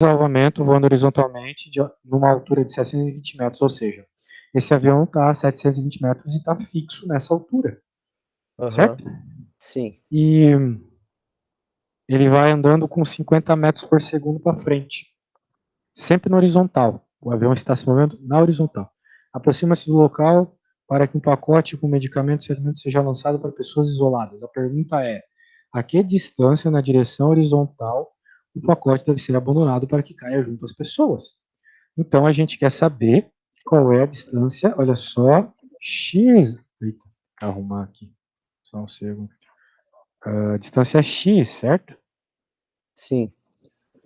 salvamento voando horizontalmente numa altura de 720 metros, ou seja, esse avião está a 720 metros e está fixo nessa altura, certo? Sim. E ele vai andando com 50 metros por segundo para frente, sempre na horizontal. O avião está se movendo na horizontal. Aproxima-se do local para que um pacote com medicamentos e alimentos seja lançado para pessoas isoladas. A pergunta é: a que distância na direção horizontal o pacote deve ser abandonado para que caia junto às pessoas? Então a gente quer saber qual é a distância, olha só, x. Eita, arrumar aqui, só um segundo. A distância x, certo? Sim.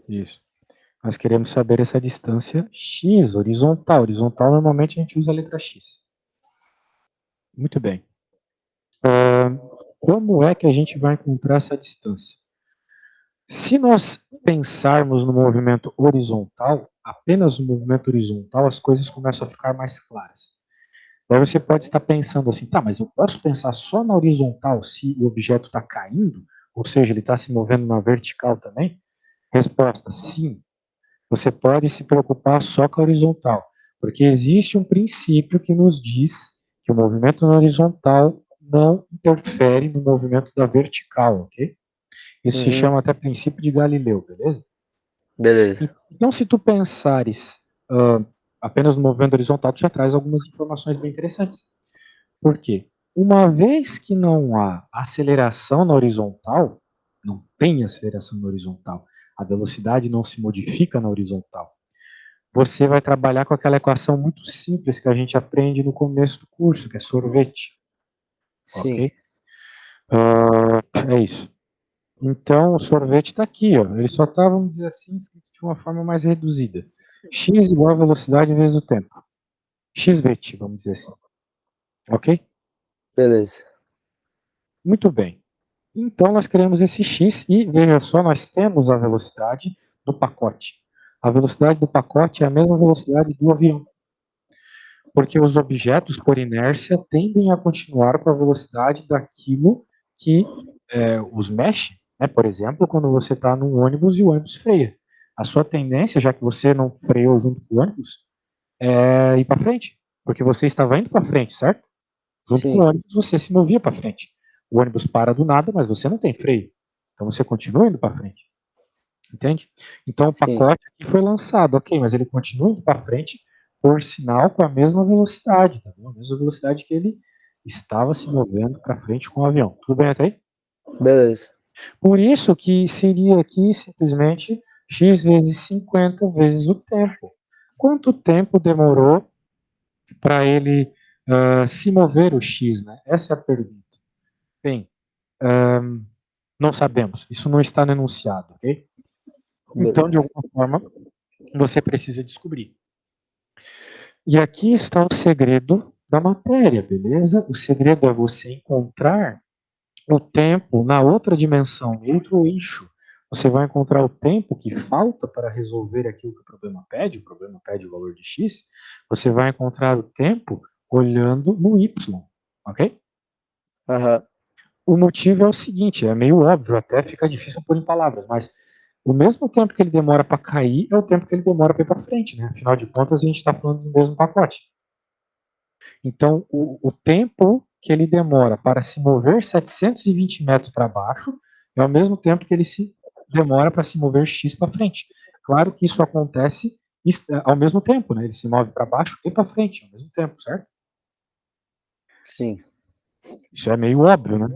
Isso. Nós queremos saber essa distância x, horizontal. Horizontal, normalmente a gente usa a letra x. Muito bem. Como é que a gente vai encontrar essa distância? Se nós pensarmos no movimento horizontal, apenas no movimento horizontal, as coisas começam a ficar mais claras. Daí você pode estar pensando assim, tá, mas eu posso pensar só na horizontal se o objeto está caindo? Ou seja, ele está se movendo na vertical também? Resposta, sim. Você pode se preocupar só com a horizontal, porque existe um princípio que nos diz que o movimento na horizontal não interfere no movimento da vertical, ok? Isso se chama até princípio de Galileu, beleza? Beleza. Então, se tu pensares apenas no movimento horizontal, tu já traz algumas informações bem interessantes. Por quê? Uma vez que não há aceleração na horizontal, não tem aceleração na horizontal, a velocidade não se modifica na horizontal, você vai trabalhar com aquela equação muito simples que a gente aprende no começo do curso, que é sorvete. Sim. Ok? É isso. Então, o sorvete está aqui, ó. Ele só está, vamos dizer assim, escrito de uma forma mais reduzida. X igual a velocidade vezes o tempo. Xvt, vamos dizer assim. Ok? Beleza. Muito bem. Então, nós criamos esse x e, veja só, nós temos a velocidade do pacote. A velocidade do pacote é a mesma velocidade do avião. Porque os objetos, por inércia, tendem a continuar com a velocidade daquilo que os mexe. Né? Por exemplo, quando você está num ônibus e o ônibus freia. A sua tendência, já que você não freou junto com o ônibus, é ir para frente. Porque você estava indo para frente, certo? Junto com Sim. o ônibus, você se movia para frente. O ônibus para do nada, mas você não tem freio. Então você continua indo para frente. Entende? Então o Sim. pacote aqui foi lançado, ok, mas ele continua indo para frente, por sinal, com a mesma velocidade, tá bom? A mesma velocidade que ele estava se movendo para frente com o avião. Tudo bem até aí? Beleza. Por isso que seria aqui simplesmente x vezes 50 vezes o tempo. Quanto tempo demorou para ele se mover o x, né? Essa é a pergunta. Bem, não sabemos. Isso não está no enunciado, ok? Então, de alguma forma, você precisa descobrir. E aqui está o segredo da matéria, beleza? O segredo é você encontrar o tempo na outra dimensão, no outro eixo. Você vai encontrar o tempo que falta para resolver aquilo que o problema pede o valor de x. Você vai encontrar o tempo olhando no y, ok? Aham. O motivo é o seguinte, é meio óbvio, até fica difícil pôr em palavras, mas o mesmo tempo que ele demora para cair é o tempo que ele demora para ir para frente, né? Afinal de contas, a gente está falando do mesmo pacote. Então, o tempo que ele demora para se mover 720 metros para baixo é o mesmo tempo que ele se demora para se mover x para frente. Claro que isso acontece ao mesmo tempo, né? Ele se move para baixo e para frente ao mesmo tempo, certo? Sim. Isso é meio óbvio, né?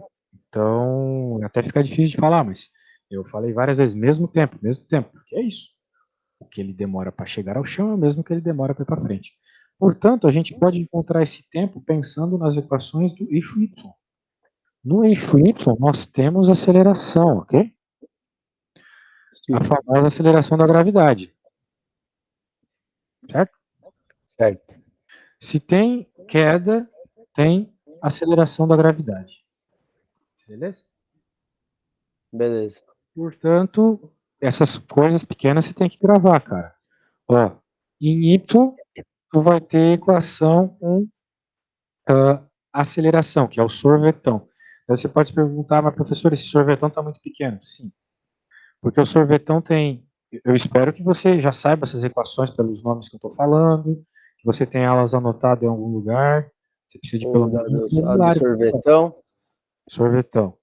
Então, até fica difícil de falar, mas eu falei várias vezes, mesmo tempo, porque é isso. O que ele demora para chegar ao chão é o mesmo que ele demora para ir para frente. Portanto, a gente pode encontrar esse tempo pensando nas equações do eixo y. No eixo y, nós temos aceleração, ok? A Sim. famosa aceleração da gravidade, certo? Certo. Se tem queda, tem aceleração da gravidade. Beleza? Beleza. Portanto, essas coisas pequenas você tem que gravar, cara. Ó, em y, tu vai ter equação com aceleração, que é o sorvetão. Aí você pode se perguntar, mas professor, esse sorvetão está muito pequeno. Sim, porque o sorvetão tem Eu espero que você já saiba essas equações pelos nomes que eu estou falando, que você tenha elas anotadas em algum lugar. Você precisa de pelo O menos um a do formulário. sorvetão. Sorvetão.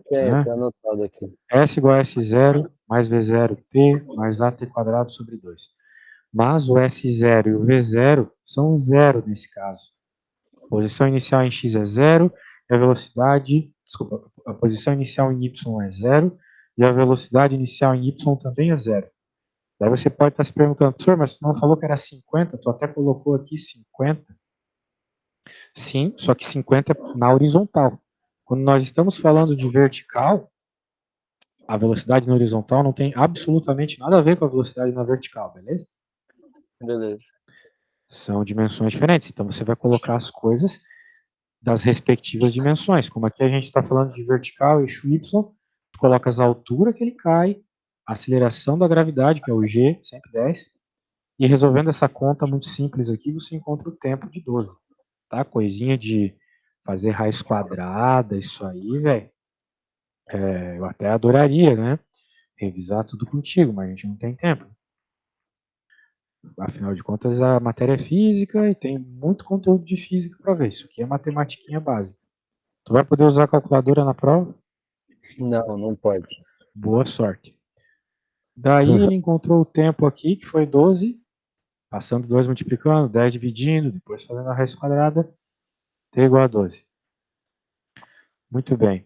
Tem, Né? tá anotado aqui. S igual a S0 mais V0T mais AT quadrado sobre 2. Mas o S0 e o V0 são zero nesse caso. A posição inicial em x é zero, e a velocidade, desculpa, a posição inicial em y é zero, e a velocidade inicial em y também é zero. Daí você pode estar se perguntando, professor, mas tu não falou que era 50, tu até colocou aqui 50. Sim, só que 50 é na horizontal. Quando nós estamos falando de vertical, a velocidade na horizontal não tem absolutamente nada a ver com a velocidade na vertical, beleza? Beleza. São dimensões diferentes. Então você vai colocar as coisas das respectivas dimensões. Como aqui a gente está falando de vertical, eixo Y, tu colocas a altura que ele cai, a aceleração da gravidade, que é o G, sempre 10, e resolvendo essa conta muito simples aqui, você encontra o tempo de 12. Tá? Coisinha de fazer raiz quadrada, isso aí, velho. Eu até adoraria, né? Revisar tudo contigo, mas a gente não tem tempo. Afinal de contas, a matéria é física e tem muito conteúdo de física para ver. Isso aqui é matematiquinha básica. Tu vai poder usar a calculadora na prova? Não, não pode. Boa sorte. Daí ele encontrou o tempo aqui, que foi 12, passando 2 multiplicando, 10 dividindo, depois fazendo a raiz quadrada, t igual a 12. Muito bem.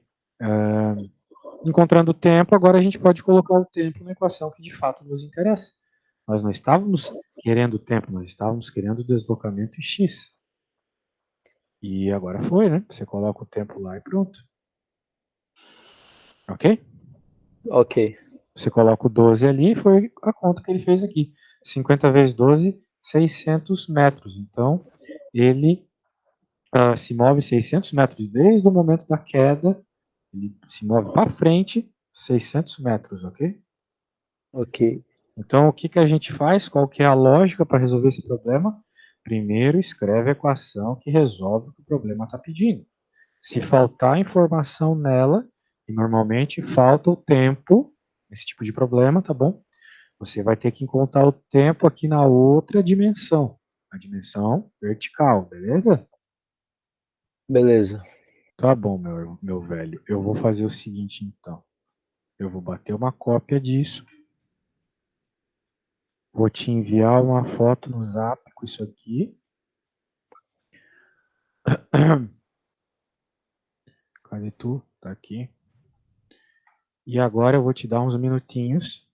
Encontrando o tempo, agora a gente pode colocar o tempo na equação que de fato nos interessa. Nós não estávamos querendo o tempo, nós estávamos querendo o deslocamento em x. E agora foi, né? Você coloca o tempo lá e pronto. Ok? Ok. Você coloca o 12 ali, foi a conta que ele fez aqui. 50 vezes 12, 600 metros. Então, ele se move 600 metros desde o momento da queda, ele se move para frente 600 metros, ok? Ok. Então, o que, que a gente faz? Qual que é a lógica para resolver esse problema? Primeiro, escreve a equação que resolve o que o problema está pedindo. Se faltar informação nela, e normalmente falta o tempo, esse tipo de problema, tá bom? Você vai ter que encontrar o tempo aqui na outra dimensão, a dimensão vertical, beleza? Beleza. Tá bom, meu velho. Eu vou fazer o seguinte, então. Eu vou bater uma cópia disso. Vou te enviar uma foto no Zap com isso aqui. Cadê tu? Tá aqui. E agora eu vou te dar uns minutinhos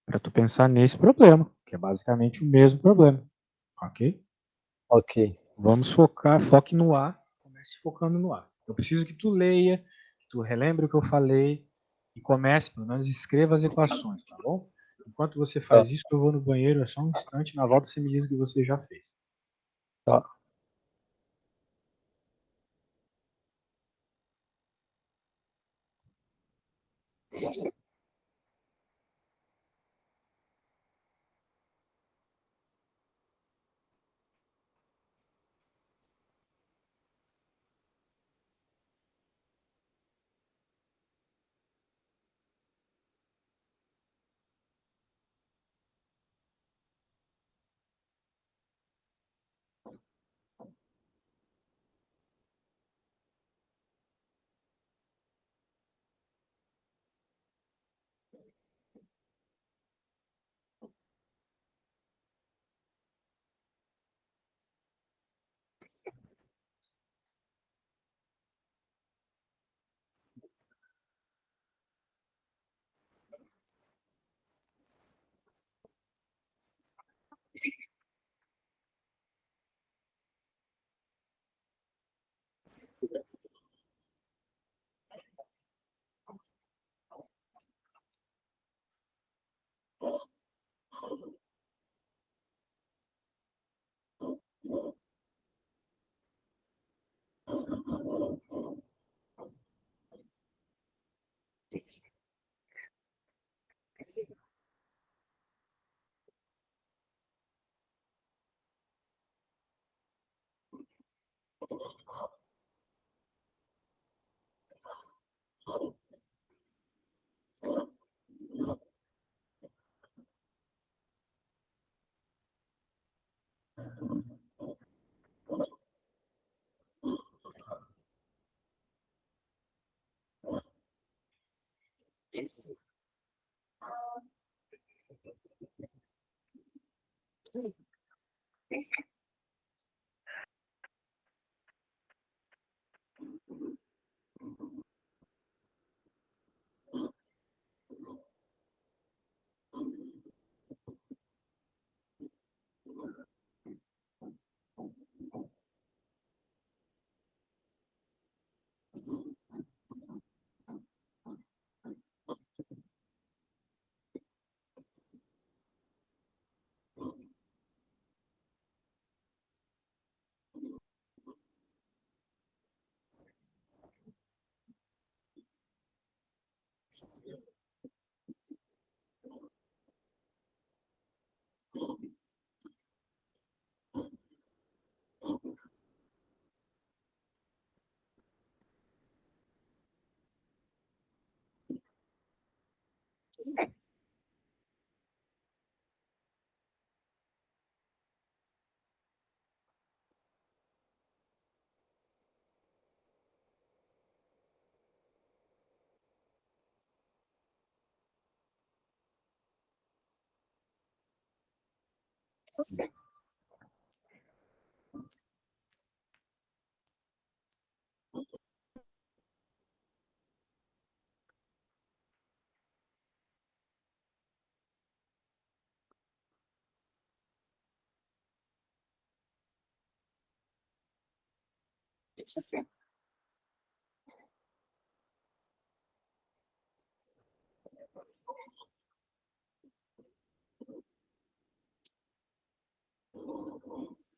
para tu pensar nesse problema, que é basicamente o mesmo problema, ok? Ok. Vamos focar, foque no A, comece focando no A. Eu preciso que tu leia, que tu relembre o que eu falei e comece, pelo menos escreva as equações, tá bom? Enquanto você Tá. faz isso, eu vou no banheiro, é só um instante, na volta você me diz o que você já fez. Tá.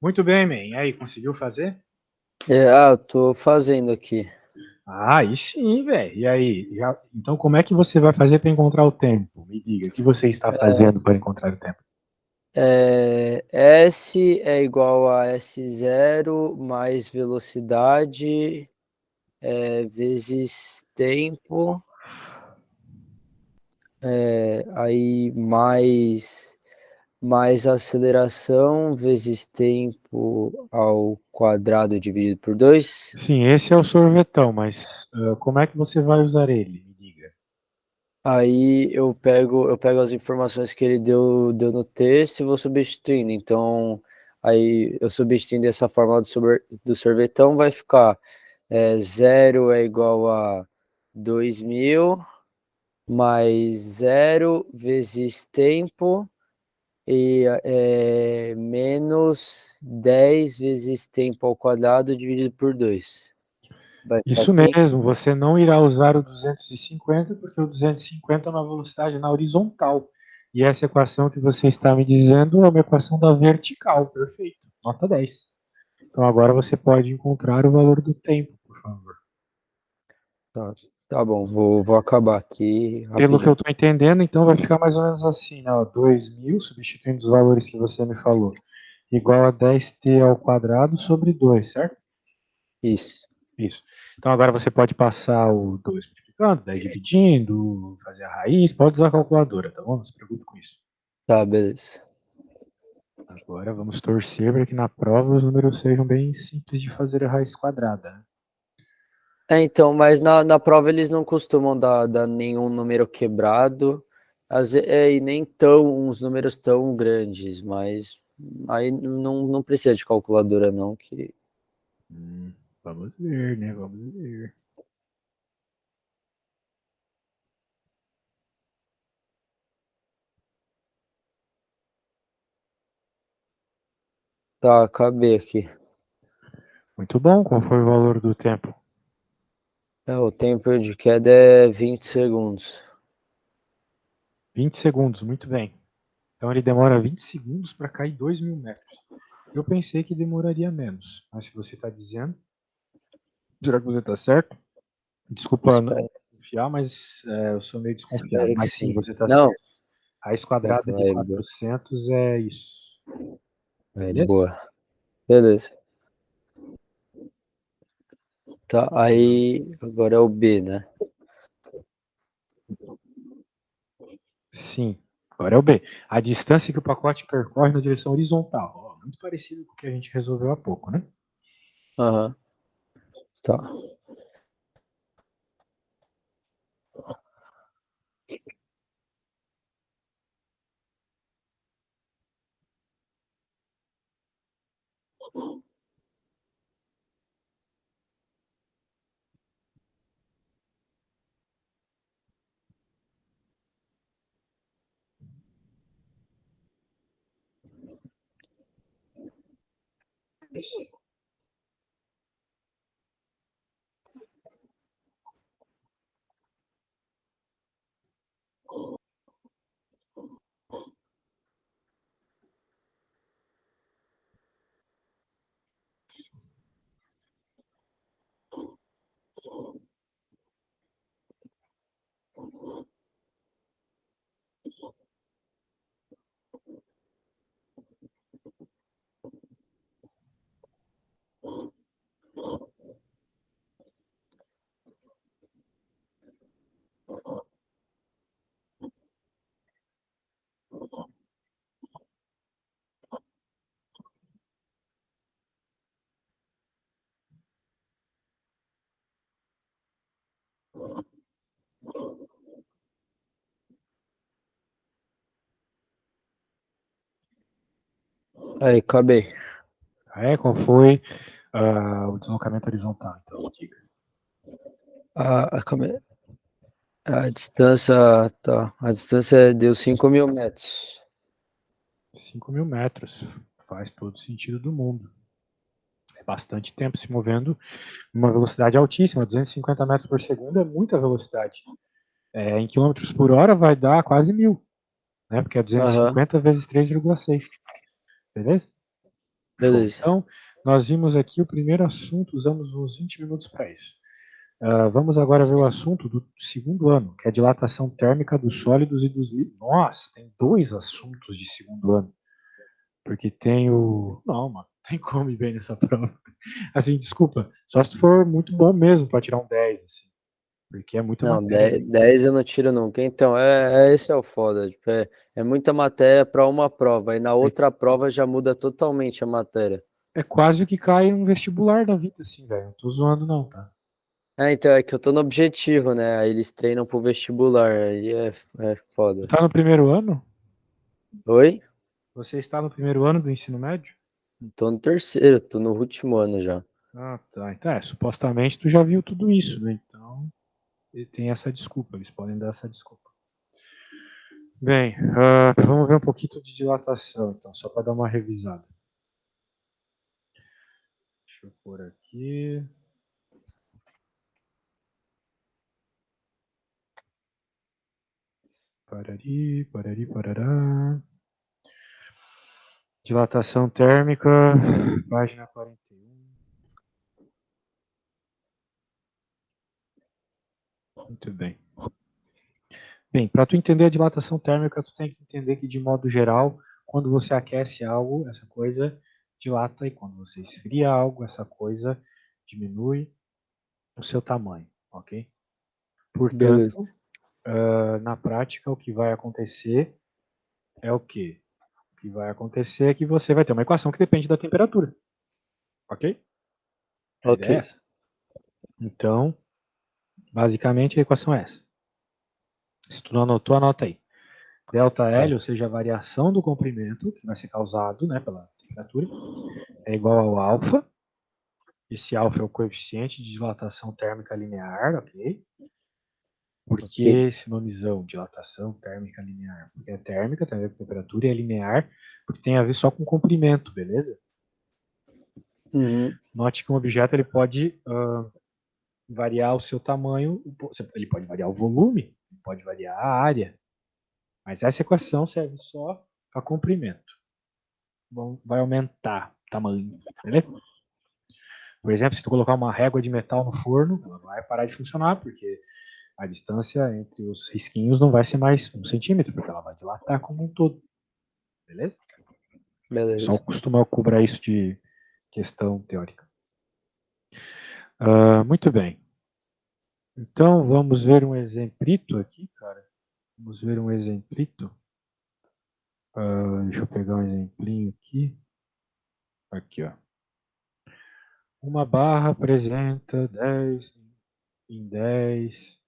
Muito bem, man. E aí, conseguiu fazer? Eu tô fazendo aqui. Ah, aí sim, velho. E aí? Então, como é que você vai fazer para encontrar o tempo? Me diga, o que você está fazendo para encontrar o tempo? S é igual a S0 mais velocidade vezes tempo, aí mais aceleração vezes tempo ao quadrado dividido por 2. Sim, esse é o sorvetão, mas como é que você vai usar ele? Me diga. Aí eu pego as informações que ele deu no texto e vou substituindo. Então, aí eu substituindo essa fórmula do sorvetão, vai ficar 0 é igual a 2000 mais 0 vezes tempo e menos 10 vezes tempo ao quadrado dividido por 2. Vai ficar Isso assim? mesmo, você não irá usar o 250, porque o 250 é uma velocidade na horizontal. E essa equação que você está me dizendo é uma equação da vertical, perfeito. Nota 10. Então agora você pode encontrar o valor do tempo, por favor. Tá, tá bom, vou acabar aqui Pelo que eu rapidinho. estou entendendo, então vai ficar mais ou menos assim, né? 2.000, substituindo os valores que você me falou, igual a 10t ao quadrado sobre 2, certo? Isso. Isso. Então agora você pode passar o 2 multiplicando, 10 dividindo, fazer a raiz, pode usar a calculadora, tá bom? Não se preocupe com isso. Tá, beleza. Agora vamos torcer para que na prova os números sejam bem simples de fazer a raiz quadrada, né? Então, mas na prova eles não costumam dar nenhum número quebrado, e nem tão, uns números tão grandes, mas aí não precisa de calculadora não, que Vamos ver, né? Vamos ver. tá, acabei aqui. Muito bom, qual foi o valor do tempo? O tempo de queda é 20 segundos. 20 segundos, muito bem. Então ele demora 20 segundos para cair 2.000 metros. Eu pensei que demoraria menos, mas se você está dizendo, será que você está certo? Desculpa não Espero, confiar, mas eu sou meio desconfiado. espero que Mas sim, sim. você está Não, certo. Raiz quadrada de vai, boa. 400 é isso. Beleza? Boa. Beleza. Tá, aí agora é o B, né? Sim. Agora é o B. A distância que o pacote percorre na direção horizontal. Ó, muito parecido com o que a gente resolveu há pouco, né? Aham. Tá. Aí, acabei. Qual foi o deslocamento horizontal? Então, me diga. Calma aí. A distância, tá. A distância deu 5.000 metros. 5.000 metros. Faz todo sentido do mundo. É bastante tempo se movendo numa velocidade altíssima. 250 metros por segundo é muita velocidade. Em quilômetros por hora vai dar quase 1.000, né? Porque é Aham, 250 vezes 3,6. Beleza? Show. beleza. Então, nós vimos aqui o primeiro assunto, usamos uns 20 minutos para isso. Vamos agora ver o assunto do segundo ano, que é a dilatação térmica dos sólidos e dos líquidos. Nossa, tem dois assuntos de segundo ano. Porque tem o. Não, mano, tem como ir bem nessa prova. Assim, desculpa, só se tu for muito bom mesmo para tirar um 10, assim. Porque é muita Não, matéria. 10 eu não tiro nunca. Então, esse é o foda. Tipo, é muita matéria para uma prova, e na É, outra prova já muda totalmente a matéria. é quase o que cai num vestibular da vida, assim, velho. Não tô zoando, não, tá? Então, é que eu tô no objetivo, né? Aí eles treinam pro vestibular, aí é Tu foda. tá no primeiro ano? Oi? Você está no primeiro ano do ensino médio? Tô no terceiro, tô no último ano já. Ah, tá. Então, supostamente tu já viu tudo isso, né? Então, tem essa desculpa, eles podem dar essa desculpa. Bem, vamos ver um pouquinho de dilatação, então, só para dar uma revisada. Deixa eu pôr aqui. Parari, parari, parará. Dilatação térmica, página 41. Muito bem. Bem, para tu entender a dilatação térmica, tu tem que entender que, de modo geral, quando você aquece algo, essa coisa dilata, e quando você esfria algo, essa coisa diminui o seu tamanho, ok? Beleza. Portanto, na prática, o que vai acontecer é o quê? O que vai acontecer é que você vai ter uma equação que depende da temperatura, ok? A Ok. ideia é essa. Então, basicamente, a equação é essa. Se tu não anotou, anota aí. Delta Vai. L, ou seja, a variação do comprimento, que vai ser causado, né, pela temperatura, é igual ao alfa. Esse alfa é o coeficiente de dilatação térmica linear, ok? Por que Ok. esse nomezão, dilatação térmica linear? Porque é térmica, tem a ver com temperatura, e é linear, porque tem a ver só com comprimento, beleza? Uhum. Note que um objeto ele pode variar o seu tamanho, ele pode variar o volume, ele pode variar a área, mas essa equação serve só para comprimento. Bom, vai aumentar o tamanho, beleza? Por exemplo, se tu colocar uma régua de metal no forno, ela vai parar de funcionar, porque a distância entre os risquinhos não vai ser mais 1 centímetro, porque ela vai dilatar como um todo, beleza? O pessoal Beleza. costuma cobrar isso de questão teórica. Muito bem. Então, vamos ver um exemplito aqui, cara. Vamos ver um exemplito. Deixa eu pegar um exemplinho aqui. Aqui, ó. Uma barra apresenta 10 em 10.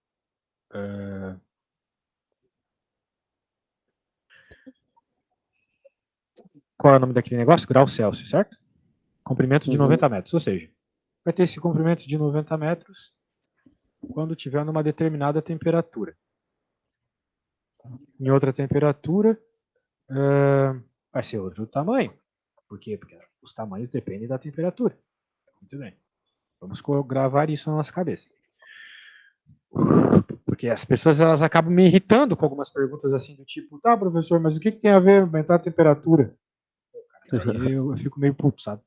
Qual é o nome daquele negócio? Grau Celsius, certo? comprimento de 90 metros, ou seja, vai ter esse comprimento de 90 metros quando tiver numa determinada temperatura. Em outra temperatura, vai ser outro tamanho. Por quê? Porque os tamanhos dependem da temperatura. Muito bem. Vamos gravar isso na nossa cabeça. Porque as pessoas elas acabam me irritando com algumas perguntas assim do tipo, tá, professor, mas o que tem a ver aumentar a temperatura? Aí eu fico meio puto, sabe?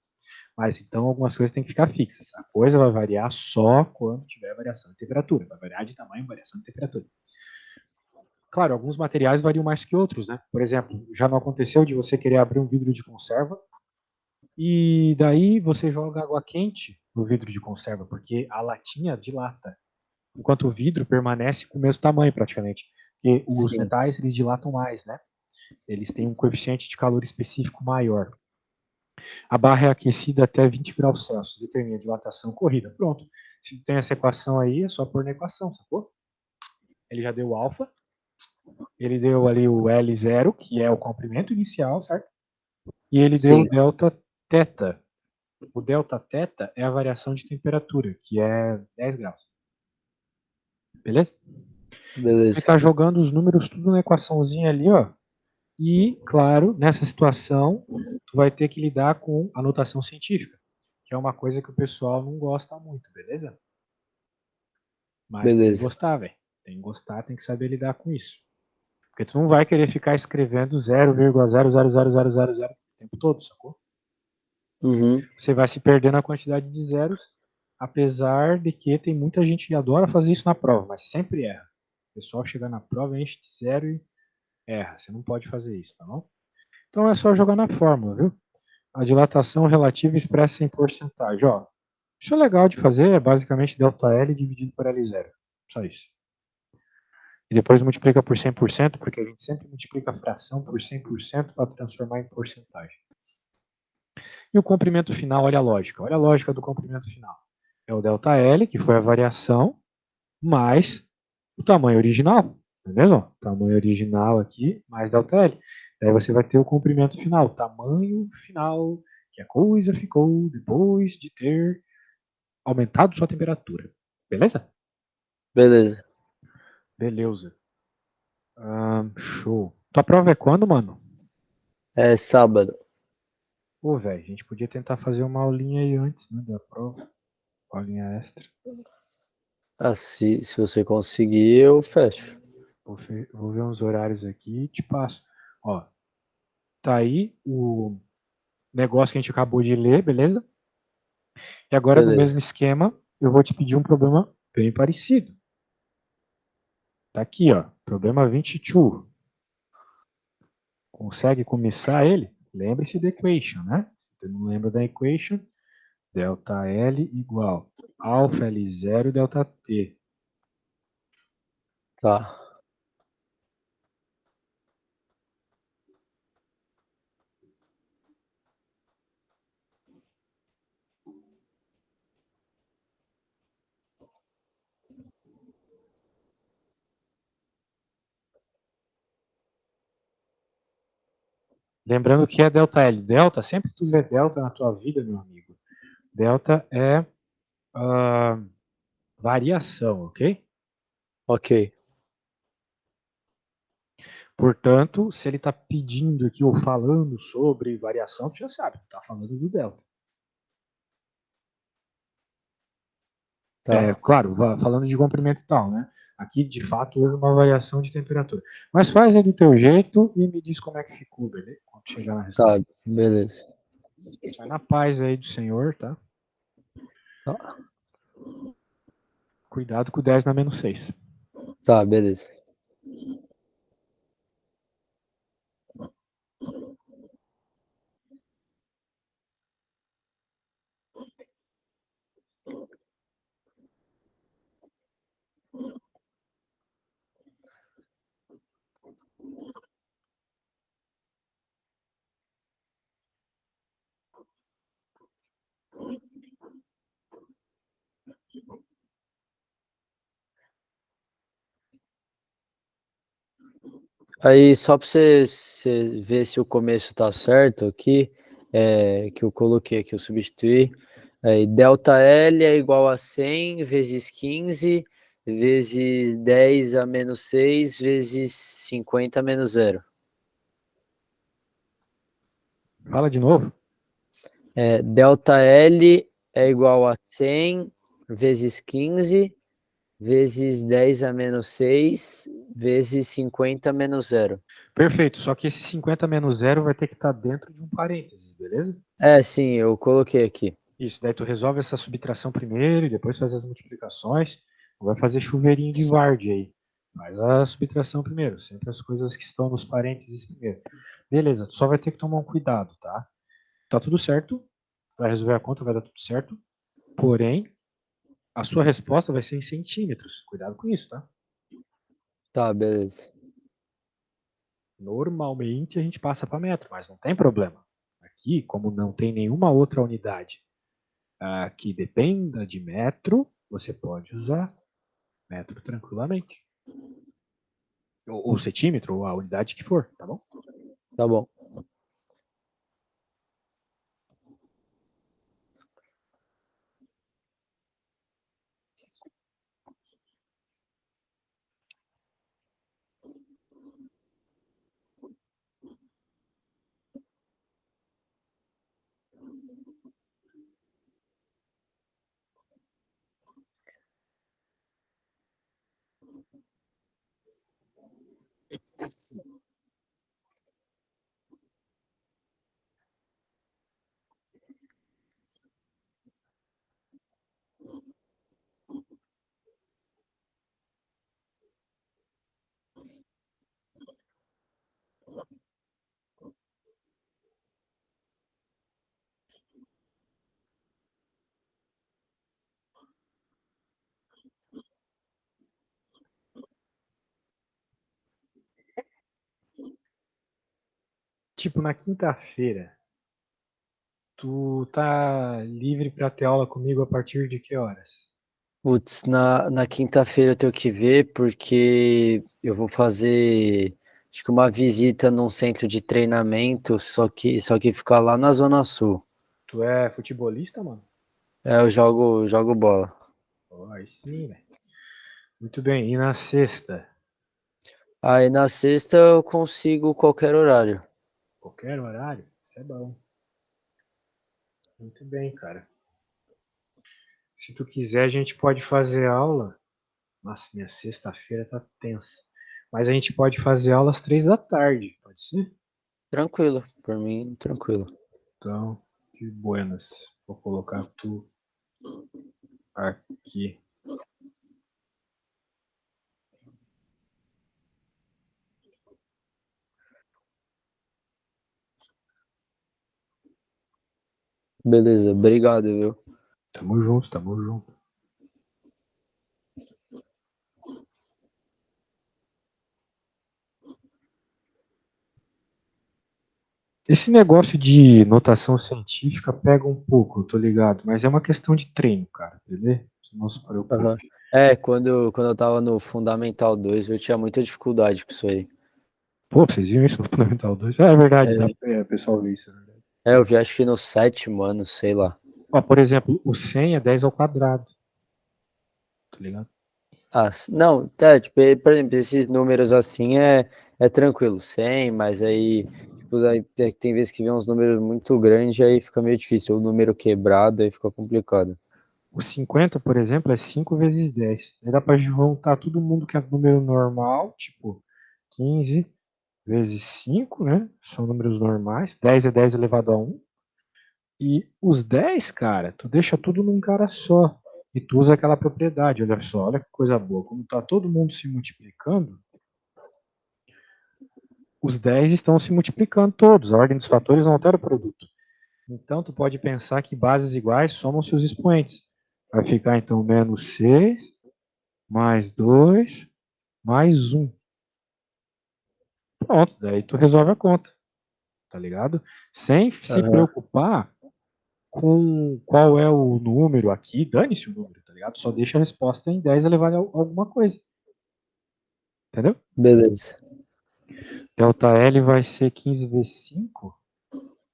Mas então algumas coisas têm que ficar fixas. A coisa vai variar só quando tiver variação de temperatura. Vai variar de tamanho, variação de temperatura. Claro, alguns materiais variam mais que outros, né? Por exemplo, já não aconteceu de você querer abrir um vidro de conserva e daí você joga água quente no vidro de conserva, porque a latinha dilata, enquanto o vidro permanece com o mesmo tamanho praticamente. Porque os Sim. metais eles dilatam mais, né? Eles têm um coeficiente de calor específico maior. A barra é aquecida até 20 graus Celsius, determina a dilatação corrida. Pronto. Se tem essa equação aí, é só pôr na equação, sacou? Ele já deu o alfa, ele deu ali o L0, que é o comprimento inicial, certo? E ele deu o Sim. delta teta. O delta teta é a variação de temperatura, que é 10 graus. Beleza? Ele Beleza. está jogando os números tudo na equaçãozinha ali, ó. E, claro, nessa situação, tu vai ter que lidar com a notação científica, que é uma coisa que o pessoal não gosta muito, beleza? Mas tem que Beleza. gostar, velho. Tem que gostar, tem que saber lidar com isso. Porque tu não vai querer ficar escrevendo 0,00000 o tempo todo, sacou? Uhum. Você vai se perder na quantidade de zeros, apesar de que tem muita gente que adora fazer isso na prova, mas sempre erra. O pessoal chega na prova, enche de zero e erra. Você não pode fazer isso, tá bom? Então é só jogar na fórmula, viu? A dilatação relativa expressa em porcentagem. Ó, isso é legal de fazer, é basicamente ΔL dividido por L0. Só isso. E depois multiplica por 100%, porque a gente sempre multiplica a fração por 100% para transformar em porcentagem. E o comprimento final, olha a lógica. Olha a lógica do comprimento final. É o ΔL, que foi a variação, mais o tamanho original. Não é mesmo? Tamanho original aqui, mais ΔL. Daí você vai ter o comprimento final, o tamanho final que a coisa ficou depois de ter aumentado sua temperatura. Beleza? Beleza. Beleza. Show. Tua prova é quando, mano? É sábado. Pô, velho, a gente podia tentar fazer uma aulinha aí antes, né, da prova. Aulinha extra. Ah, se você conseguir, eu fecho. Vou ver uns horários aqui e te passo. Ó, tá aí o negócio que a gente acabou de ler, beleza? E agora, no mesmo Beleza. esquema, eu vou te pedir um problema bem parecido. Tá aqui, ó. Problema 22. Consegue começar ele? Lembre-se da equation, né? Se você não lembra da equation, delta L igual alfa L0 delta T. Tá. Lembrando que é delta L. Delta, sempre que tu vê delta na tua vida, meu amigo, delta é variação, ok? Ok. Portanto, se ele está pedindo aqui ou falando sobre variação, tu já sabe, está falando do delta. É, Tá. claro, falando de comprimento e tal, né? Aqui, de fato, houve uma variação de temperatura. Mas faz aí do teu jeito e me diz como é que ficou, beleza? Quando chegar na Tá. resposta. Beleza. Vai na paz aí do Senhor, tá? Tá. Cuidado com o 10 na menos 6. Tá, beleza. Aí, só pra você ver se o começo tá certo aqui, que eu coloquei aqui, eu substituí. ΔL é igual a 100 vezes 15 vezes 10 a menos 6 vezes 50 menos 0. Fala de novo. ΔL é igual a 100 vezes 15 vezes 10 a menos 6 vezes 50 menos 0. Perfeito, só que esse 50 menos zero vai ter que estar dentro de um parênteses, beleza? Sim, eu coloquei aqui. Isso, daí tu resolve essa subtração primeiro e depois faz as multiplicações. Não vai fazer chuveirinho de Varde aí. Faz a subtração primeiro, sempre as coisas que estão nos parênteses primeiro. Beleza, tu só vai ter que tomar um cuidado, tá? Tá tudo certo, vai resolver a conta, vai dar tudo certo. Porém, a sua resposta vai ser em centímetros. Cuidado com isso, tá? Tá, beleza. Normalmente a gente passa para metro, mas não tem problema. Aqui, como não tem nenhuma outra unidade que dependa de metro, você pode usar metro tranquilamente. Ou centímetro, ou a unidade que for, tá bom? Tá bom. Tipo, na quinta-feira, tu tá livre para ter aula comigo a partir de que horas? Putz, na quinta-feira eu tenho que ver porque eu vou fazer, acho que uma visita num centro de treinamento, só que fica lá na Zona Sul. Tu é futebolista, mano? Eu jogo bola. Oh, aí sim, velho. Muito bem. E na sexta? Aí na sexta eu consigo qualquer horário. Qualquer horário? Isso é bom. Muito bem, cara. Se tu quiser, a gente pode fazer aula. Nossa, minha sexta-feira tá tensa. Mas a gente pode fazer aula às 3 da tarde, pode ser? Tranquilo, por mim, tranquilo. Então, de buenas. Vou colocar tu aqui. Beleza, obrigado, viu? Tamo junto, tamo junto. Esse negócio de notação científica pega um pouco, eu tô ligado, mas é uma questão de treino, cara, beleza? Você não se Aham. preocupe. Quando eu tava no Fundamental 2, eu tinha muita dificuldade com isso aí. Pô, vocês viram isso no Fundamental 2? É verdade, É, o pessoal vê isso, é verdade. eu vi acho que no 7º ano, sei lá. Ó, por exemplo, o 100 é 10 ao quadrado, tá ligado? Não, tipo, por exemplo, esses números assim é tranquilo, 100, mas aí, tipo, aí tem vezes que vem uns números muito grandes, aí fica meio difícil, o número quebrado, aí fica complicado. O 50, por exemplo, é 5 vezes 10. Aí dá pra juntar todo mundo que é número normal, tipo 15 vezes 5, né? São números normais. 10 é 10 elevado a 1. E os 10, cara, tu deixa tudo num cara só. E tu usa aquela propriedade, olha só, olha que coisa boa. Como tá todo mundo se multiplicando, os 10 estão se multiplicando todos. A ordem dos fatores não altera o produto. Então, tu pode pensar que bases iguais somam seus expoentes. Vai ficar, então, menos 6, mais 2, mais 1. Pronto, daí tu resolve a conta, tá ligado? Sem se Aham, preocupar com qual é o número aqui, dane-se o número, tá ligado? Só deixa a resposta em 10 elevado a alguma coisa, entendeu? beleza. Delta L vai ser 15 vezes 5,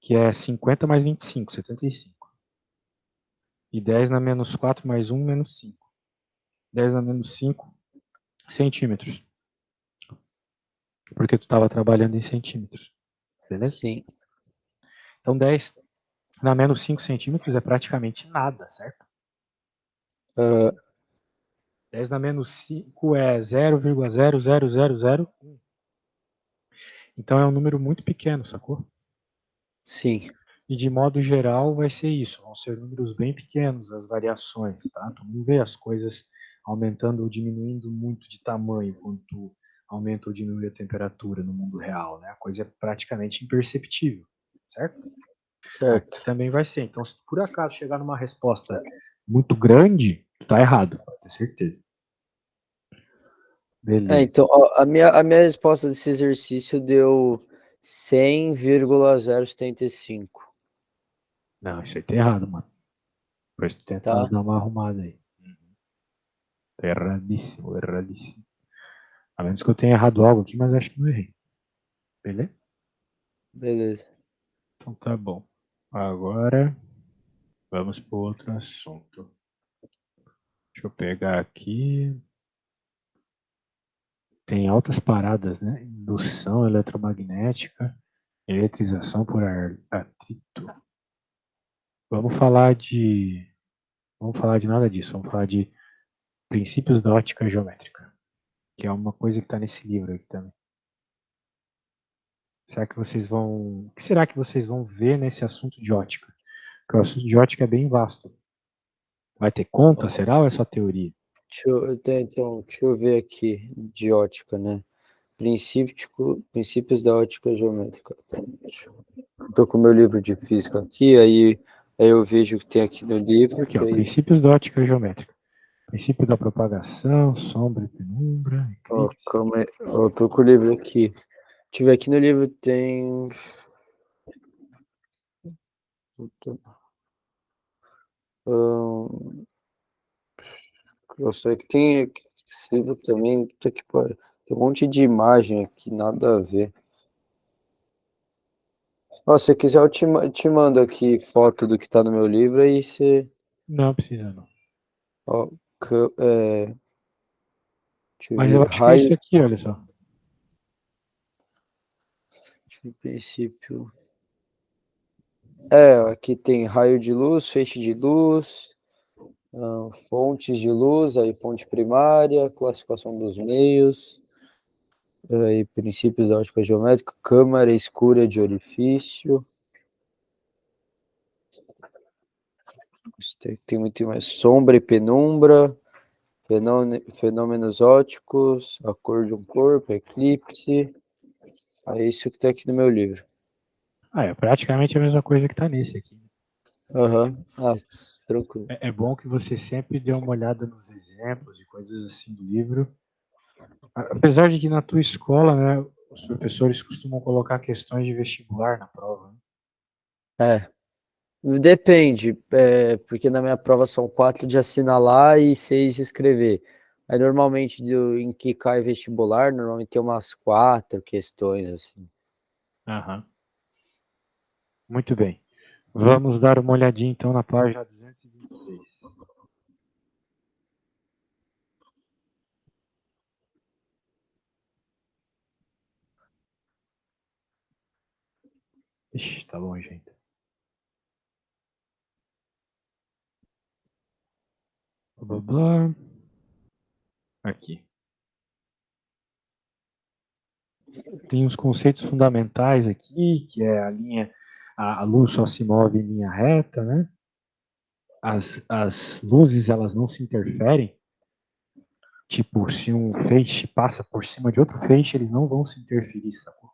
que é 50 mais 25, 75. E 10 na menos 4 mais 1, menos 5. 10 na menos 5 centímetros. Porque tu estava trabalhando em centímetros. Beleza? Sim. Então 10 na menos 5 centímetros é praticamente nada, certo? 10 na menos 5 é 0,00001. Então é um número muito pequeno, sacou? Sim. E de modo geral vai ser isso, vão ser números bem pequenos as variações, tá? Tu não vê as coisas aumentando ou diminuindo muito de tamanho quando tu aumenta ou diminui a temperatura no mundo real, né? A coisa é praticamente imperceptível, certo? Certo. Aqui também vai ser. Então, se tu por acaso chegar numa resposta muito grande, tu tá errado, pode ter certeza. Beleza. Então, ó, a minha resposta desse exercício deu 100,075. Não, isso aí tá errado, mano. Depois tu tenta Tá? dar uma arrumada aí. Tá erradíssimo, erradíssimo. A menos que eu tenha errado algo aqui, mas acho que não errei. Beleza? Beleza. Então tá bom. Agora vamos para outro assunto. Deixa eu pegar aqui. Tem altas paradas, né? Indução eletromagnética, eletrização por atrito. Vamos falar de nada disso. Vamos falar de princípios da ótica geométrica, que é uma coisa que está nesse livro aqui também. O que será que vocês vão ver nesse assunto de ótica? Porque o assunto de ótica é bem vasto. Vai ter conta, será, ou é só teoria? Deixa eu ver aqui, de ótica, né? Princípios da ótica geométrica. Estou com o meu livro de física aqui, aí eu vejo o que tem aqui no livro. Aqui, ó, princípios da ótica geométrica. Princípio da propagação, sombra e penumbra, Ó, eclipse. calma aí. Ó, eu tô com o livro aqui. Deixa eu ver, aqui no livro tem... eu sei que tem esse livro também. Tem um monte de imagem aqui, nada a ver. Ó, se quiser, eu te mando aqui foto do que tá no meu livro, aí você... Não precisa, não. Ó, deixa eu Mas eu ver, acho que é isso raio aqui, olha só. de princípio. Aqui tem raio de luz, feixe de luz, fontes de luz, aí fonte primária, classificação dos meios, aí princípios da ótica geométrica, câmara escura de orifício. Tem muito mais sombra e penumbra, fenômenos óticos, a cor de um corpo, eclipse. É isso que está aqui no meu livro. É praticamente a mesma coisa que está nesse aqui. Aham. Tranquilo. É bom que você sempre dê uma olhada nos exemplos e coisas assim do livro. Apesar de que na tua escola, né, os professores costumam colocar questões de vestibular na prova. Né? Depende, porque na minha prova são 4 de assinalar e 6 de escrever. Aí normalmente em que cai vestibular, normalmente tem umas 4 questões, assim. Aham. Muito bem. Vamos dar uma olhadinha então na página 226. Ixi, tá longe ainda. Blá, blá, blá. Aqui. Tem os conceitos fundamentais aqui, que é a luz só se move em linha reta, né? As luzes, elas não se interferem. Tipo, se um feixe passa por cima de outro feixe, eles não vão se interferir, sacou?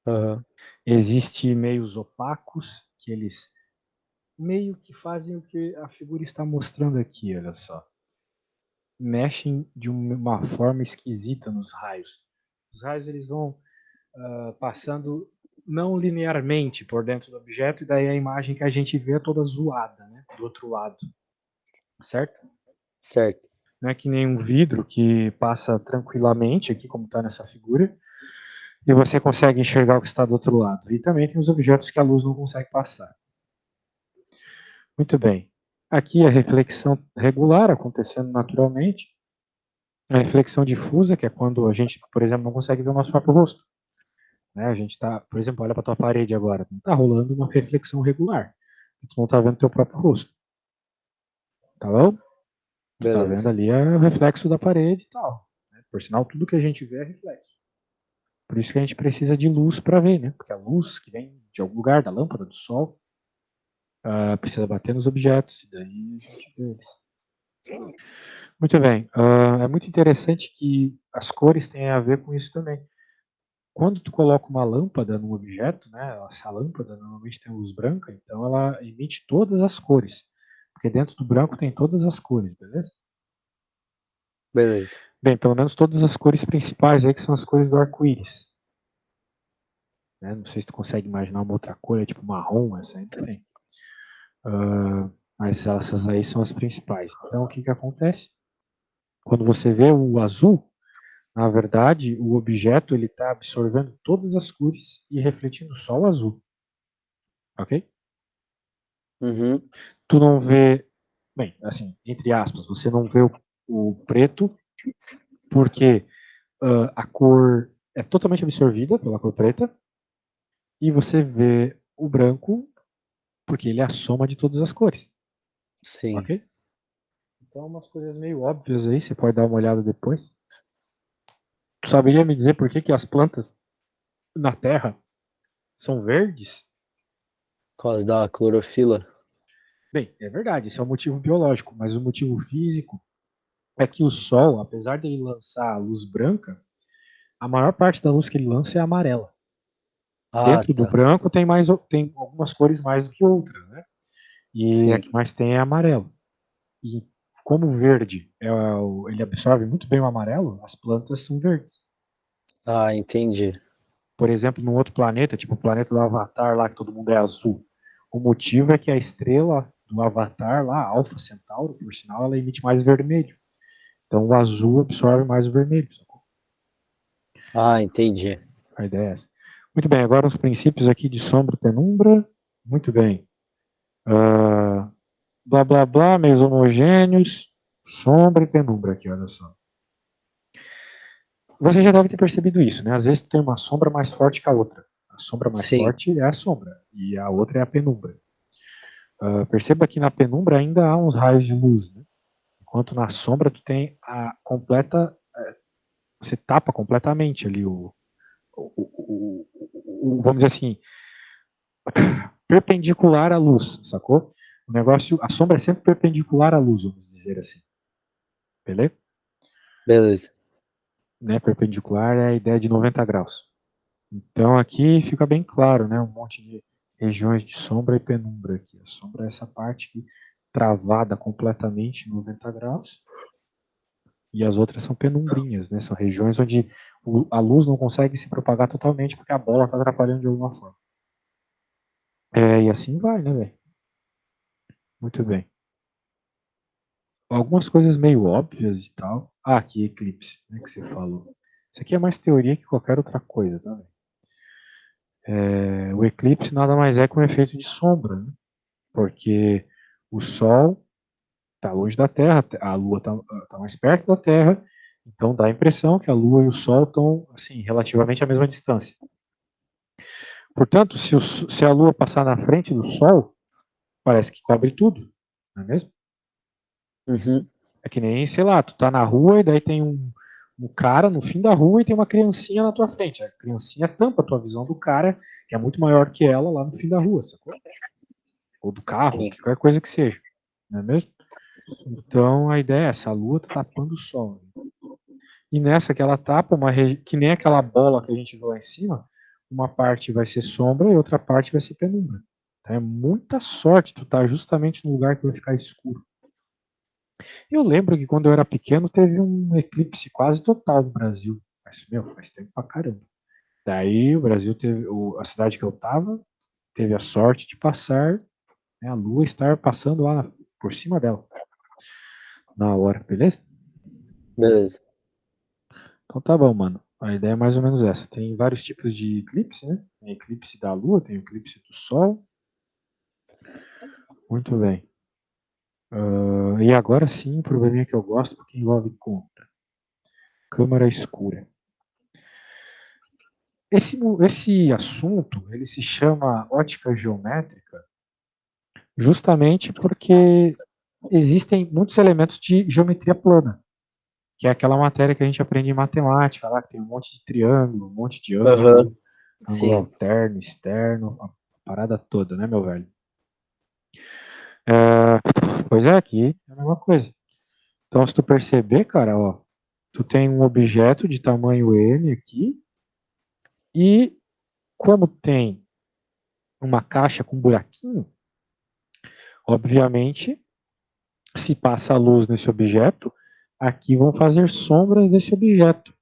Uhum. Existem meios opacos, que eles meio que fazem o que a figura está mostrando aqui, olha só. Mexem de uma forma esquisita nos raios. Os raios, eles vão passando não linearmente por dentro do objeto, e daí a imagem que a gente vê é toda zoada, né, do outro lado, certo? Certo. Não é que nem um vidro que passa tranquilamente, aqui como está nessa figura, e você consegue enxergar o que está do outro lado. E também tem os objetos que a luz não consegue passar. Muito bem. Aqui a reflexão regular acontecendo naturalmente. A reflexão difusa, que é quando a gente, por exemplo, não consegue ver o nosso próprio rosto. Né? A gente está, por exemplo, olha para a tua parede agora. Não está rolando uma reflexão regular. Tu não está vendo o teu próprio rosto. Tá bom? Tu está vendo Beleza. ali o reflexo da parede e tal. Né? Por sinal, tudo que a gente vê é reflexo. Por isso que a gente precisa de luz para ver, né? Porque a luz que vem de algum lugar, da lâmpada, do sol, precisa bater nos objetos, e daí a gente vê eles. Muito bem. É muito interessante que as cores têm a ver com isso também. Quando tu coloca uma lâmpada num objeto, né? Essa lâmpada normalmente tem luz branca, então ela emite todas as cores. Porque dentro do branco tem todas as cores, beleza? Beleza. Bem, pelo menos todas as cores principais aí, que são as cores do arco-íris. Né? Não sei se tu consegue imaginar uma outra cor, é tipo marrom, essa aí não tem. Mas essas aí são as principais. Então, o que que acontece? Quando você vê o azul, na verdade, o objeto ele está absorvendo todas as cores e refletindo só o azul. Ok? Uhum. Tu não vê, bem, assim, entre aspas, você não vê o preto porque a cor é totalmente absorvida pela cor preta e você vê o branco porque ele é a soma de todas as cores. Sim. Ok? Então, umas coisas meio óbvias aí, você pode dar uma olhada depois. Tu saberia me dizer por que, que as plantas na Terra são verdes? Por causa da clorofila. Bem, é verdade, esse é o motivo biológico, mas o motivo físico é que o Sol, apesar de ele lançar a luz branca, a maior parte da luz que ele lança é amarela. Ah, Dentro do tá. branco tem algumas cores mais do que outras, né? E a Sim. que mais tem é amarelo. E como o verde ele absorve muito bem o amarelo, as plantas são verdes. Ah, entendi. Por exemplo, num outro planeta, tipo o planeta do Avatar lá, que todo mundo é azul. O motivo é que a estrela do Avatar lá, Alpha Centauro, por sinal, ela emite mais vermelho. Então o azul absorve mais o vermelho. Ah, entendi. A ideia é essa. Muito bem, agora os princípios aqui de sombra e penumbra. Muito bem. Uh, blá blá blá, meios homogêneos. Sombra e penumbra aqui, olha só. Você já deve ter percebido isso, né? Às vezes tem uma sombra mais forte que a outra. A sombra mais Sim. forte é a sombra e a outra é a penumbra. Perceba que na penumbra ainda há uns raios de luz, né? Enquanto na sombra tu tem a completa, você tapa completamente ali vamos dizer assim, perpendicular à luz, sacou? O negócio, a sombra é sempre perpendicular à luz, vamos dizer assim. Beleza? Beleza. Né? Perpendicular é a ideia de 90 graus. Então aqui fica bem claro, né? Um monte de regiões de sombra e penumbra aqui. A sombra é essa parte aqui, travada completamente em 90 graus. E as outras são penumbrinhas, né? São regiões onde a luz não consegue se propagar totalmente porque a bola está atrapalhando de alguma forma. E assim vai, né, velho? Muito bem. Algumas coisas meio óbvias e tal. Ah, aqui, eclipse, né, que você falou. Isso aqui é mais teoria que qualquer outra coisa, tá? O eclipse nada mais é que um efeito de sombra, né? Porque o Sol está longe da Terra, a Lua está mais perto da Terra, então dá a impressão que a Lua e o Sol estão, assim, relativamente à mesma distância. Portanto, se a Lua passar na frente do Sol, parece que cobre tudo, não é mesmo? Uhum. É que nem, sei lá, tu tá na rua e daí tem um cara no fim da rua e tem uma criancinha na tua frente. A criancinha tampa a tua visão do cara, que é muito maior que ela lá no fim da rua, sacou? Ou do carro, Sim. qualquer coisa que seja, não é mesmo? Então a ideia é essa, a lua tá tapando o sol. E nessa que ela tapa, que nem aquela bola que a gente viu lá em cima, uma parte vai ser sombra e outra parte vai ser penumbra. Então é muita sorte tu tá justamente no lugar que vai ficar escuro. Eu lembro que quando eu era pequeno teve um eclipse quase total no Brasil. Mas, meu, faz tempo pra caramba. Daí o Brasil teve, a cidade que eu tava, teve a sorte de passar, né, a lua estar passando lá por cima dela, na hora, beleza? Beleza. Então tá bom, mano. A ideia é mais ou menos essa. Tem vários tipos de eclipse, né? Tem eclipse da Lua, tem eclipse do Sol. Muito bem. E agora sim, o probleminha que eu gosto, porque envolve conta. Câmara escura. Esse assunto, ele se chama ótica geométrica, justamente porque existem muitos elementos de geometria plana, que é aquela matéria que a gente aprende em matemática, lá que tem um monte de triângulo, um monte de ângulo, Aham, ângulo sim. alterno, externo, a parada toda, né, meu velho? Pois é, aqui é a mesma coisa. Então, se tu perceber, cara, ó, tu tem um objeto de tamanho n aqui, e como tem uma caixa com buraquinho, obviamente, se passa a luz nesse objeto, aqui vão fazer sombras desse objeto,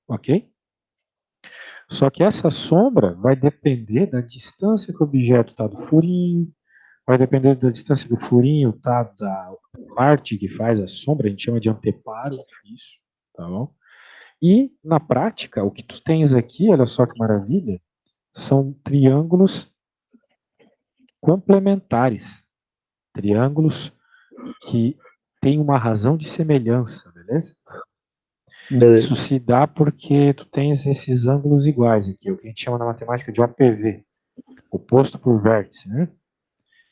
ok? Só que essa sombra vai depender da distância que o objeto está do furinho, vai depender da distância que o furinho está da parte que faz a sombra, a gente chama de anteparo, isso, tá bom? E, na prática, o que tu tens aqui, olha só que maravilha, são triângulos complementares, triângulos que têm uma razão de semelhança, beleza? Isso Beleza. se dá porque tu tens esses ângulos iguais aqui, o que a gente chama na matemática de OPV, oposto por vértice, né?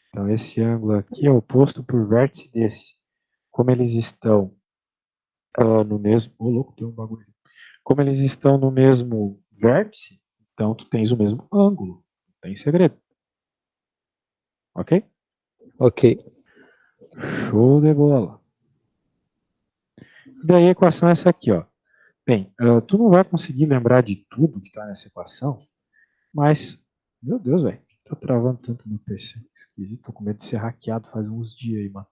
Então esse ângulo aqui é oposto por vértice desse. Como eles estão no mesmo... Ô, louco, tem um bagulho. Como eles estão no mesmo vértice, então tu tens o mesmo ângulo. Não tem segredo. Ok? Ok. Show de bola. E daí a equação é essa aqui, ó. Bem, tu não vai conseguir lembrar de tudo que está nessa equação, mas, meu Deus, velho, tá travando tanto no PC. Esquisito, tô com medo de ser hackeado faz uns dias aí, mano.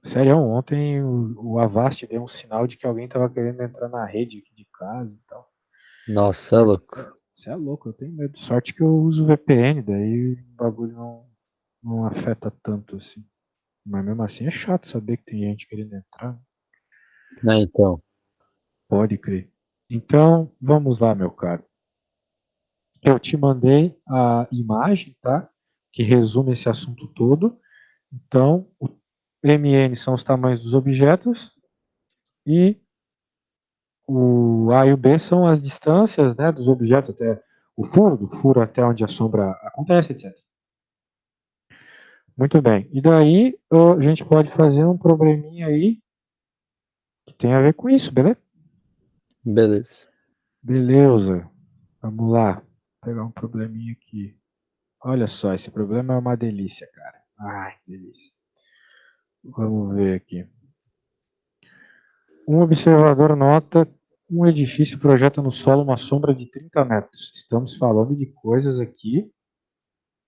Sério, ontem o Avast deu um sinal de que alguém tava querendo entrar na rede aqui de casa e tal. Nossa, é louco. Você é louco, eu tenho medo. Sorte que eu uso VPN, daí o bagulho não afeta tanto assim. Mas mesmo assim é chato saber que tem gente querendo entrar. Né, então. Pode crer. Então, vamos lá, meu caro. Eu te mandei a imagem, tá? Que resume esse assunto todo. Então, o MN são os tamanhos dos objetos e o A e o B são as distâncias, né, dos objetos até o furo, do furo até onde a sombra acontece, etc. Muito bem. E daí a gente pode fazer um probleminha aí que tem a ver com isso, beleza? Beleza. Beleza. Vamos lá. Vou pegar um probleminha aqui. Olha só, esse problema é uma delícia, cara. Ai, que delícia. Vamos ver aqui. Um observador nota um edifício projeta no solo uma sombra de 30 metros. Estamos falando de coisas aqui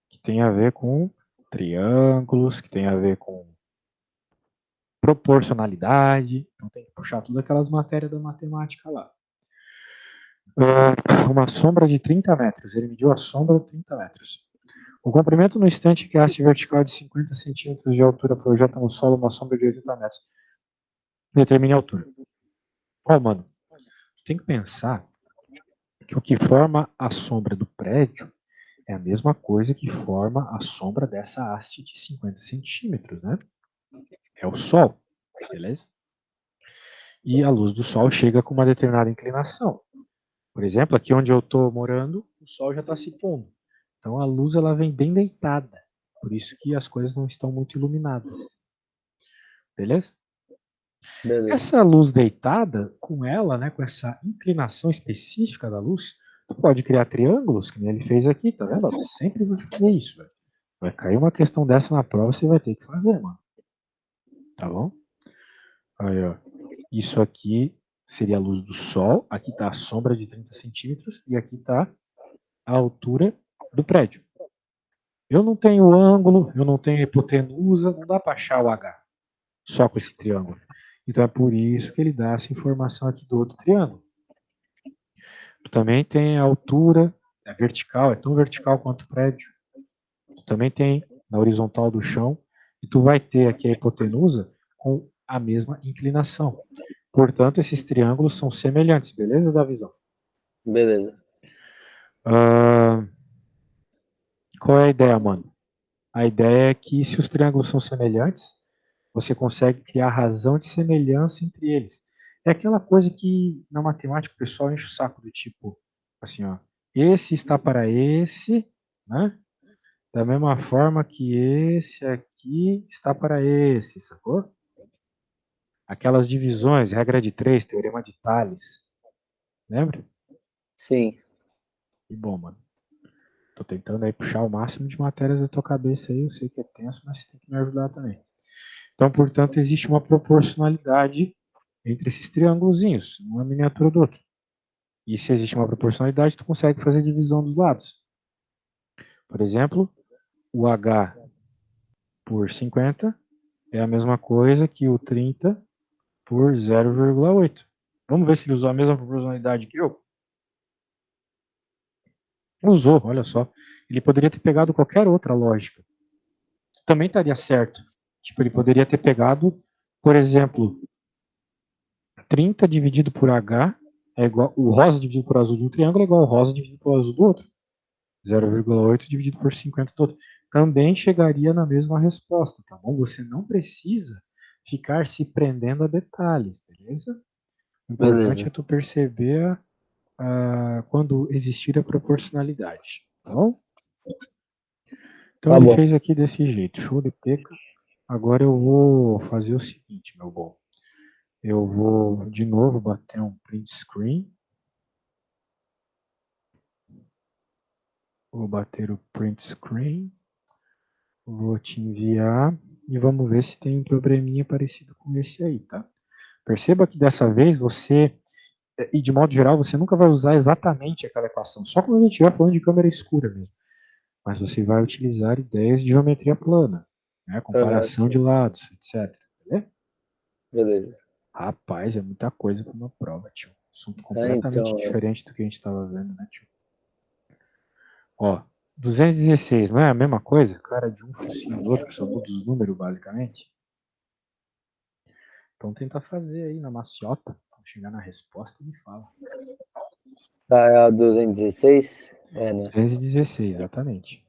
que tem a ver com triângulos, que tem a ver com proporcionalidade. Então tem que puxar todas aquelas matérias da matemática lá. Uma sombra de 30 metros. Ele mediu a sombra de 30 metros. O comprimento no instante que a haste vertical de 50 centímetros de altura projeta no solo uma sombra de 80 metros. Determine a altura. Ó, mano, tem que pensar que o que forma a sombra do prédio é a mesma coisa que forma a sombra dessa haste de 50 centímetros, né? É o Sol, beleza? E a luz do Sol chega com uma determinada inclinação. Por exemplo, aqui onde eu estou morando, o Sol já está se pondo. Então a luz ela vem bem deitada. Por isso que as coisas não estão muito iluminadas. Beleza? Beleza. Essa luz deitada, com ela, né, com essa inclinação específica da luz, tu pode criar triângulos, que nem ele fez aqui, tá vendo? Tu sempre vai fazer isso, velho. Vai cair uma questão dessa na prova, você vai ter que fazer, mano. Tá bom? Aí, ó. Isso aqui seria a luz do Sol, aqui está a sombra de 30 centímetros e aqui está a altura do prédio. Eu não tenho ângulo, eu não tenho hipotenusa, não dá para achar o H só com esse triângulo. Então é por isso que ele dá essa informação aqui do outro triângulo. Tu também tem a altura, é vertical, é tão vertical quanto o prédio. Tu também tem na horizontal do chão e tu vai ter aqui a hipotenusa com a mesma inclinação. Portanto, esses triângulos são semelhantes, beleza, da visão? Beleza. Qual é a ideia, mano? A ideia é que se os triângulos são semelhantes, você consegue criar razão de semelhança entre eles. É aquela coisa que na matemática o pessoal enche o saco do tipo, assim, ó, esse está para esse, né? Da mesma forma que esse aqui está para esse, sacou? Aquelas divisões, regra de três, teorema de Tales. Lembra? Sim. E bom, mano. Tô tentando aí puxar o máximo de matérias da tua cabeça aí. Eu sei que é tenso, mas você tem que me ajudar também. Então, portanto, existe uma proporcionalidade entre esses triângulozinhos, uma miniatura do outro. E se existe uma proporcionalidade, tu consegue fazer divisão dos lados. Por exemplo, o H por 50 é a mesma coisa que o 30 por 0,8. Vamos ver se ele usou a mesma proporcionalidade que eu. Usou, olha só. Ele poderia ter pegado qualquer outra lógica. Também estaria certo. Tipo, ele poderia ter pegado, por exemplo, 30 dividido por H é igual. O rosa dividido por azul de um triângulo é igual ao rosa dividido por azul do outro. 0,8 dividido por 50 do outro. Também chegaria na mesma resposta, tá bom? Você não precisa ficar se prendendo a detalhes, beleza? O importante é Beleza. tu perceber quando existir a proporcionalidade, tá bom? Então Tá ele bom. fez aqui desse jeito, show de peca. Agora eu vou fazer o seguinte, meu bom. Eu vou de novo bater um print screen. Vou bater o print screen. Vou te enviar e vamos ver se tem um probleminha parecido com esse aí, tá? Perceba que dessa vez você, e de modo geral, você nunca vai usar exatamente aquela equação, só quando a gente estiver falando de câmera escura mesmo. Mas você vai utilizar ideias de geometria plana, né? Aham, Comparação de sim. lados, etc. Beleza? Beleza. Rapaz, é muita coisa para uma prova, tio. Assunto É, completamente então, diferente do que a gente estava vendo, né, tio? Ó, 216, não é a mesma coisa? Cara de um focinho do outro, só muda os números, basicamente. Então tenta fazer aí na maciota. Quando chegar na resposta, me fala. tá a 216? É, né? 216, exatamente.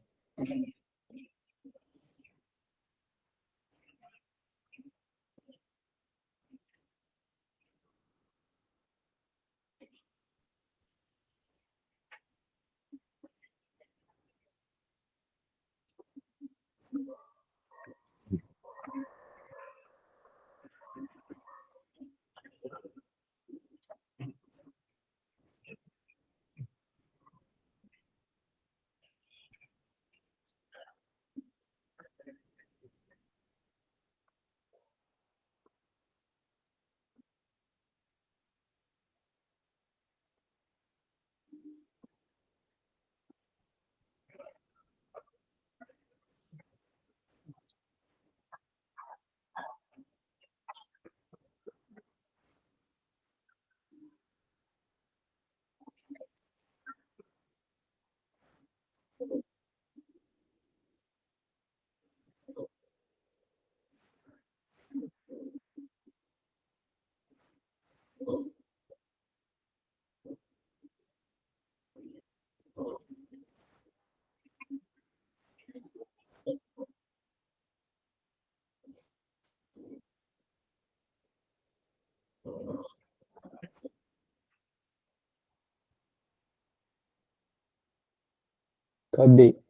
Acabei.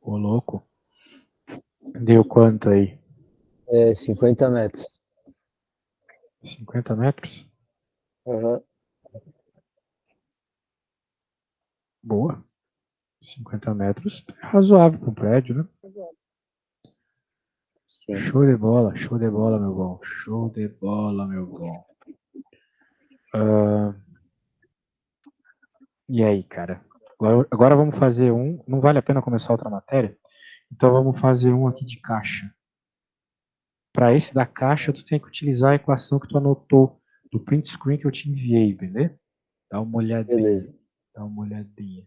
Ô, louco. Deu quanto aí? É 50 metros. 50 metros? Aham. Boa. 50 metros é razoável para um prédio, né? Sim. Show de bola, meu bom. Show de bola, meu bom. Ah, e aí, cara? Agora vamos fazer um. Não vale a pena começar outra matéria? Então vamos fazer um aqui de caixa. Para esse da caixa, tu tem que utilizar a equação que tu anotou do print screen que eu te enviei, beleza? Dá uma olhadinha. Beleza. Dá uma olhadinha.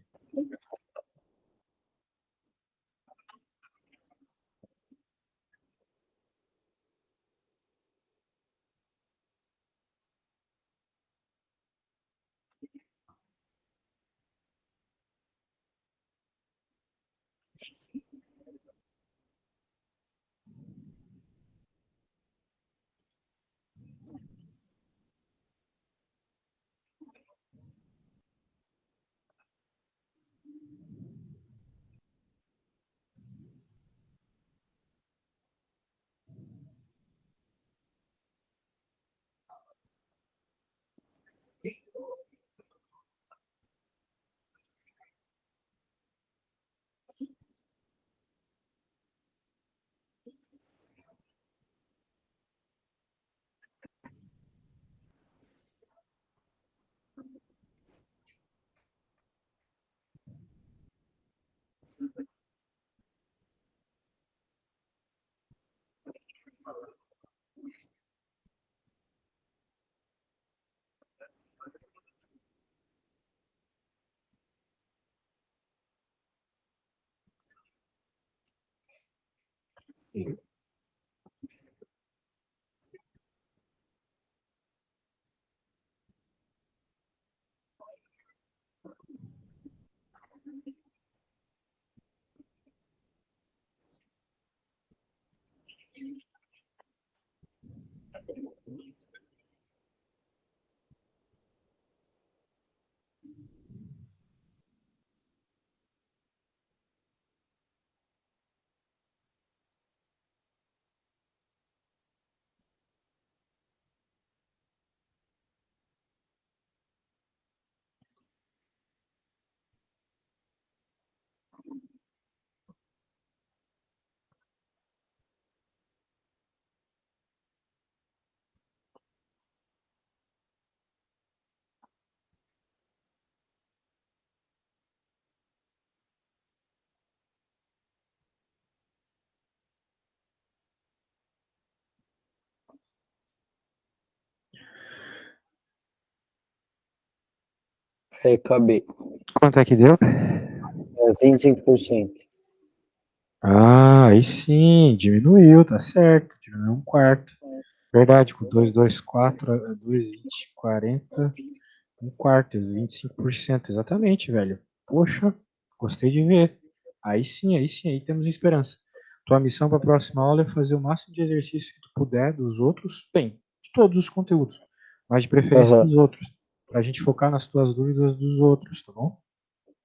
Aí, acabei. Quanto é que deu? 25%. Ah, aí sim, diminuiu, tá certo. Diminuiu um quarto. Verdade, com 224, 220, 40, um quarto, 25%. Exatamente, velho. Poxa, gostei de ver. Aí sim, aí temos esperança. Tua missão para a próxima aula é fazer o máximo de exercício que tu puder dos outros, bem, de todos os conteúdos, mas de preferência Aham, dos outros, pra gente focar nas tuas dúvidas dos outros, tá bom?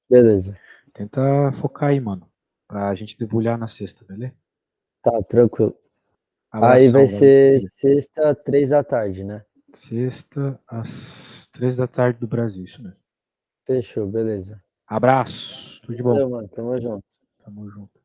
beleza. Tenta focar aí, mano, pra gente debulhar na sexta, beleza? Tá, tranquilo. Aí vai Abração, valeu. ser sexta, 3 da tarde, né? Sexta, às 3 da tarde do Brasil, isso mesmo. Fechou, beleza. Abraço, tudo de bom. Valeu, mano. Tamo junto. Tamo junto.